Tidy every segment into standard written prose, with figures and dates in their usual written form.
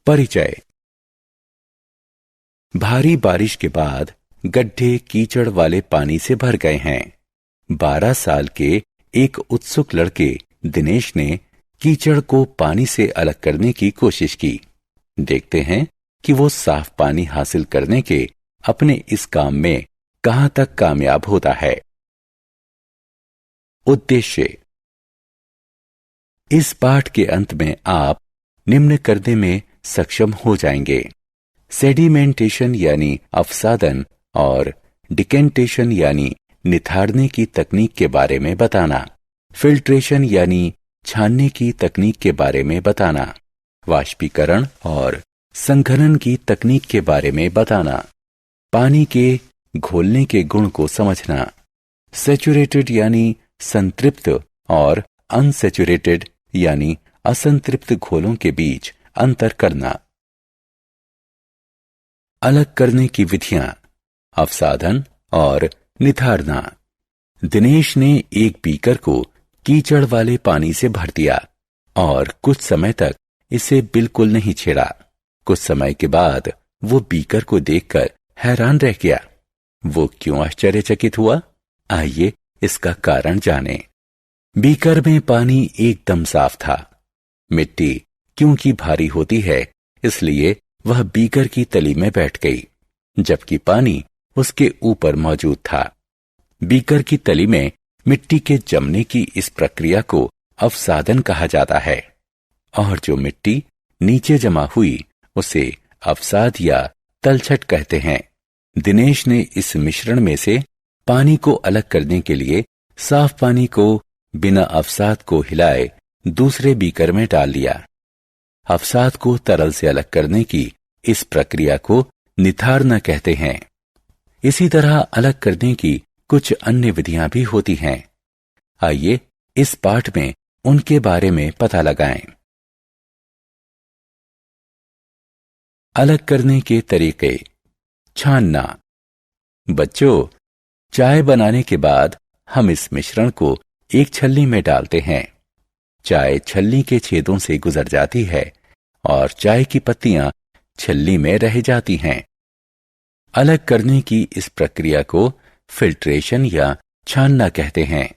परिचय। भारी बारिश के बाद गड्ढे कीचड़ वाले पानी से भर गए हैं। 12 साल के एक उत्सुक लड़के दिनेश ने कीचड़ को पानी से अलग करने की कोशिश की। देखते हैं कि वो साफ पानी हासिल करने के अपने इस काम में कहां तक कामयाब होता है। उद्देश्य। इस पाठ के अंत में आप निम्न करने में सक्षम हो जाएंगे: सेडिमेंटेशन यानी अवसादन और डिकेंटेशन यानी निथारने की तकनीक के बारे में बताना, फिल्ट्रेशन यानी छानने की तकनीक के बारे में बताना, वाष्पीकरण और संघनन की तकनीक के बारे में बताना, पानी के घोलने के गुण को समझना, सैचुरेटेड यानी संतृप्त और अनसैचुरेटेड यानी असंतृप्त घोलों के बीच अंतर करना। अलग करने की विधियां: अवसाधन और निथारना। दिनेश ने एक बीकर को कीचड़ वाले पानी से भर दिया और कुछ समय तक इसे बिल्कुल नहीं छेड़ा। कुछ समय के बाद वो बीकर को देखकर हैरान रह गया। वो क्यों आश्चर्यचकित हुआ? आइए इसका कारण जानें। बीकर में पानी एकदम साफ था। मिट्टी क्योंकि भारी होती है, इसलिए वह बीकर की तली में बैठ गई, जबकि पानी उसके ऊपर मौजूद था। बीकर की तली में मिट्टी के जमने की इस प्रक्रिया को अवसादन कहा जाता है, और जो मिट्टी नीचे जमा हुई उसे अवसाद या तलछट कहते हैं। दिनेश ने इस मिश्रण में से पानी को अलग करने के लिए साफ पानी को बिना अवसाद को हिलाए दूसरे बीकर में डाल लिया। अवसाद को तरल से अलग करने की इस प्रक्रिया को निथारना कहते हैं। इसी तरह अलग करने की कुछ अन्य विधियां भी होती हैं। आइए इस पाठ में उनके बारे में पता लगाएं। अलग करने के तरीके। छानना। बच्चों, चाय बनाने के बाद हम इस मिश्रण को एक छलनी में डालते हैं। चाय छलनी के छेदों से गुजर जाती है और चाय की पत्तियां छलनी में रह जाती हैं। अलग करने की इस प्रक्रिया को फिल्ट्रेशन या छानना कहते हैं।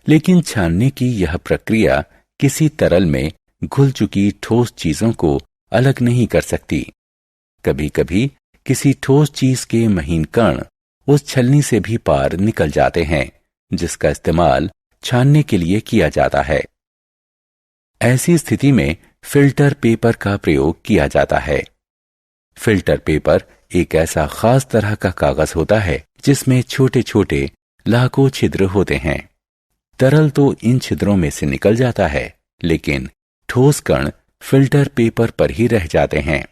लेकिन छानने की यह प्रक्रिया किसी तरल में घुल चुकी ठोस चीजों को अलग नहीं कर सकती। कभी कभी किसी ठोस चीज के महीन कण उस छलनी से भी पार निकल जाते हैं, जिसका इस्तेमाल छानने के लिए किया जाता है। ऐसी स्थिति में फिल्टर पेपर का प्रयोग किया जाता है। फिल्टर पेपर एक ऐसा खास तरह का कागज होता है जिसमें छोटे छोटे लाखों छिद्र होते हैं। तरल तो इन छिद्रों में से निकल जाता है, लेकिन ठोस कण फिल्टर पेपर पर ही रह जाते हैं।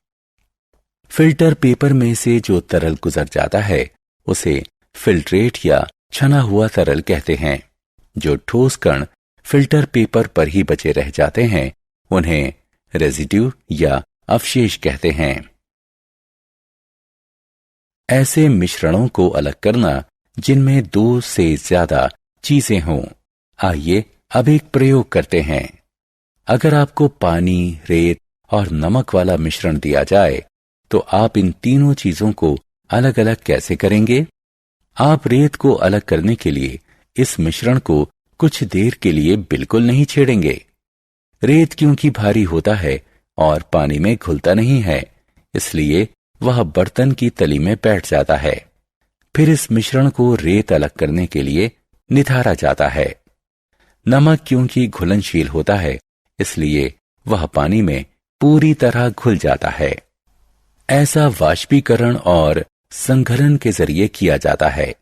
फिल्टर पेपर में से जो तरल गुजर जाता है उसे फिल्ट्रेट या छना हुआ तरल कहते हैं। जो ठोस कण फिल्टर पेपर पर ही बचे रह जाते हैं उन्हें रेजिड्यू या अवशेष कहते हैं। ऐसे मिश्रणों को अलग करना जिनमें 2 से ज्यादा चीजें हों। आइए अब एक प्रयोग करते हैं। अगर आपको पानी, रेत और नमक वाला मिश्रण दिया जाए तो आप इन तीनों चीजों को अलग अलग कैसे करेंगे? आप रेत को अलग करने के लिए इस मिश्रण को कुछ देर के लिए बिल्कुल नहीं छेड़ेंगे। रेत क्योंकि भारी होता है और पानी में घुलता नहीं है, इसलिए वह बर्तन की तली में बैठ जाता है। फिर इस मिश्रण को रेत अलग करने के लिए निथारा जाता है। नमक क्योंकि घुलनशील होता है, इसलिए वह पानी में पूरी तरह घुल जाता है। ऐसा वाष्पीकरण और संघनन के जरिए किया जाता है।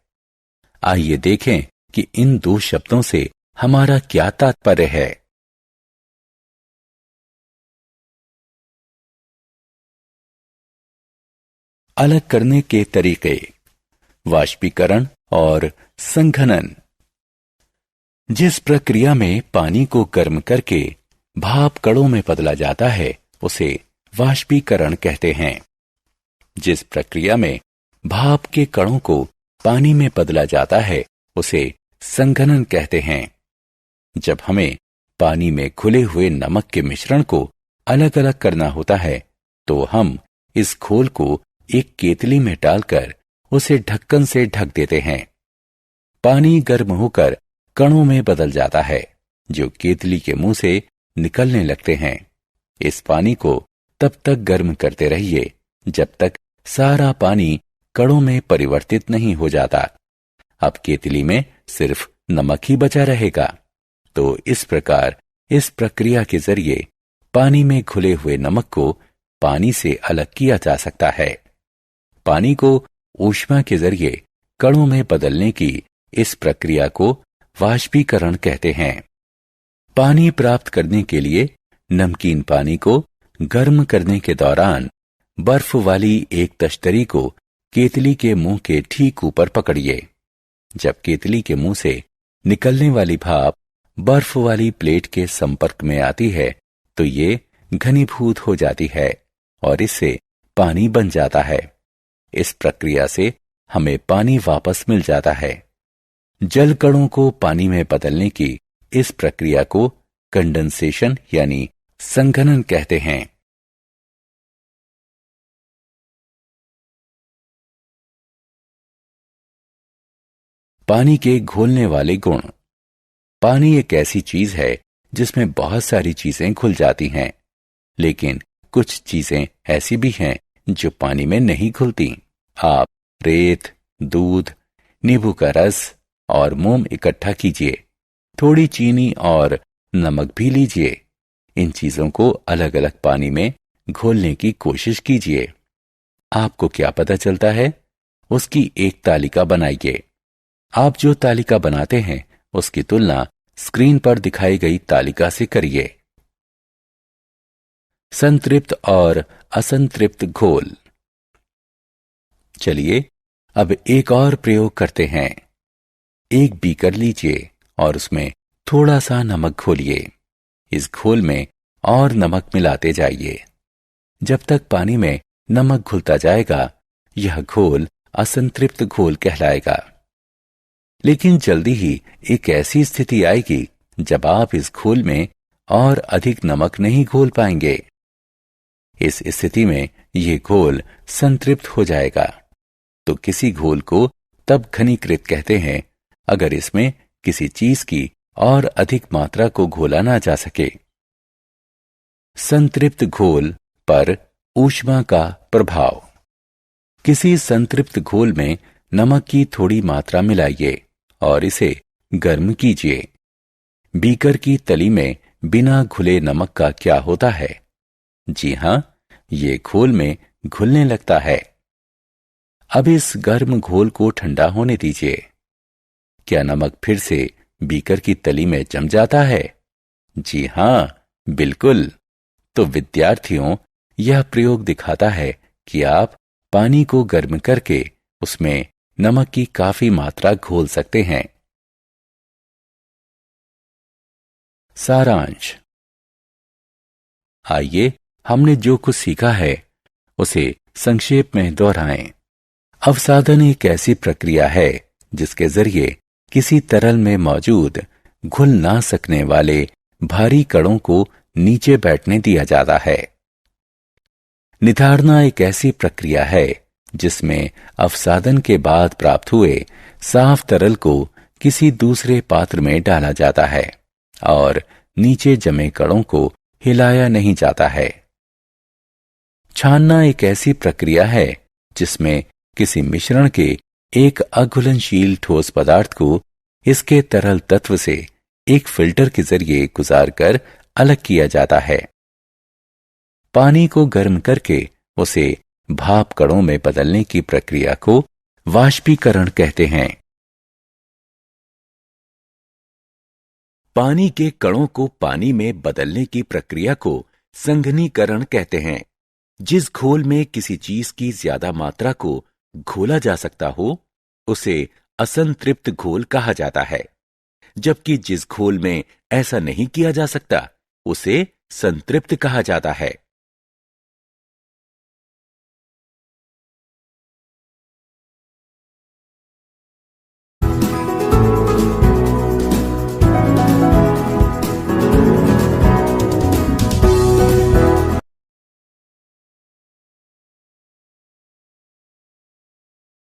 आइए देखें कि इन 2 शब्दों से हमारा क्या तात्पर्य है। अलग करने के तरीके। वाष्पीकरण और संघनन। जिस प्रक्रिया में पानी को गर्म करके भाप कणों में बदला जाता है उसे वाष्पीकरण कहते हैं। जिस प्रक्रिया में भाप के कणों को पानी में बदला जाता है उसे संघनन कहते हैं। जब हमें पानी में घुले हुए नमक के मिश्रण को अलग अलग करना होता है तो हम इस घोल को एक केतली में डालकर उसे ढक्कन से ढक देते हैं। पानी गर्म होकर कणों में बदल जाता है जो केतली के मुंह से निकलने लगते हैं। इस पानी को तब तक गर्म करते रहिए जब तक सारा पानी कणों में परिवर्तित नहीं हो जाता। अब केतली में सिर्फ नमक ही बचा रहेगा। तो इस प्रकार इस प्रक्रिया के जरिए पानी में घुले हुए नमक को पानी से अलग किया जा सकता है। पानी को ऊष्मा के जरिए कणों में बदलने की इस प्रक्रिया को वाष्पीकरण कहते हैं। पानी प्राप्त करने के लिए नमकीन पानी को गर्म करने के दौरान बर्फ वाली एक तश्तरी को केतली के मुंह के ठीक ऊपर पकड़िए। जब केतली के मुंह से निकलने वाली भाप बर्फ वाली प्लेट के संपर्क में आती है तो ये घनीभूत हो जाती है और इससे पानी बन जाता है। इस प्रक्रिया से हमें पानी वापस मिल जाता है। जल कणों को पानी में बदलने की इस प्रक्रिया को कंडेंसेशन यानी संघनन कहते हैं। पानी के घुलने वाले गुण। पानी एक ऐसी चीज है जिसमें बहुत सारी चीजें घुल जाती हैं, लेकिन कुछ चीजें ऐसी भी हैं जो पानी में नहीं घुलती। आप रेत, दूध, नींबू का रस और मोम इकट्ठा कीजिए, थोड़ी चीनी और नमक भी लीजिए। इन चीजों को अलग अलग पानी में घोलने की कोशिश कीजिए। आपको क्या पता चलता है? उसकी एक तालिका बनाइए। आप जो तालिका बनाते हैं उसकी तुलना स्क्रीन पर दिखाई गई तालिका से करिए। संतृप्त और असंतृप्त घोल। चलिए अब एक और प्रयोग करते हैं। एक बीकर लीजिए और उसमें थोड़ा सा नमक घोलिए। इस घोल में और नमक मिलाते जाइए। जब तक पानी में नमक घुलता जाएगा यह घोल असंतृप्त घोल कहलाएगा। लेकिन जल्दी ही एक ऐसी स्थिति आएगी जब आप इस घोल में और अधिक नमक नहीं घोल पाएंगे। इस स्थिति में यह घोल संतृप्त हो जाएगा। तो किसी घोल को तब घनीकृत कहते हैं अगर इसमें किसी चीज की और अधिक मात्रा को घोला ना जा सके। संतृप्त घोल पर ऊष्मा का प्रभाव। किसी संतृप्त घोल में नमक की थोड़ी मात्रा मिलाइए और इसे गर्म कीजिए। बीकर की तली में बिना घुले नमक का क्या होता है? जी हां, ये घोल में घुलने लगता है। अब इस गर्म घोल को ठंडा होने दीजिए। क्या नमक फिर से बीकर की तली में जम जाता है? जी हां, बिल्कुल। तो विद्यार्थियों, यह प्रयोग दिखाता है कि आप पानी को गर्म करके उसमें नमक की काफी मात्रा घोल सकते हैं। सारांश। आइए हमने जो कुछ सीखा है उसे संक्षेप में दोहराएं। अवसादन एक ऐसी प्रक्रिया है जिसके जरिए किसी तरल में मौजूद घुल ना सकने वाले भारी कणों को नीचे बैठने दिया जाता है। निथाड़ना एक ऐसी प्रक्रिया है जिसमें अवसादन के बाद प्राप्त हुए साफ तरल को किसी दूसरे पात्र में डाला जाता है और नीचे जमे कणों को हिलाया नहीं जाता है। छानना एक ऐसी प्रक्रिया है जिसमें किसी मिश्रण के एक अघुलनशील ठोस पदार्थ को इसके तरल तत्व से एक फिल्टर के जरिए गुजारकर अलग किया जाता है। पानी को गर्म करके उसे भाप कणों में बदलने की प्रक्रिया को वाष्पीकरण कहते हैं। पानी के कणों को पानी में बदलने की प्रक्रिया को संघनीकरण कहते हैं। जिस घोल में किसी चीज की ज्यादा मात्रा को घोला जा सकता हो उसे असंतृप्त घोल कहा जाता है, जबकि जिस घोल में ऐसा नहीं किया जा सकता उसे संतृप्त कहा जाता है।